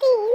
3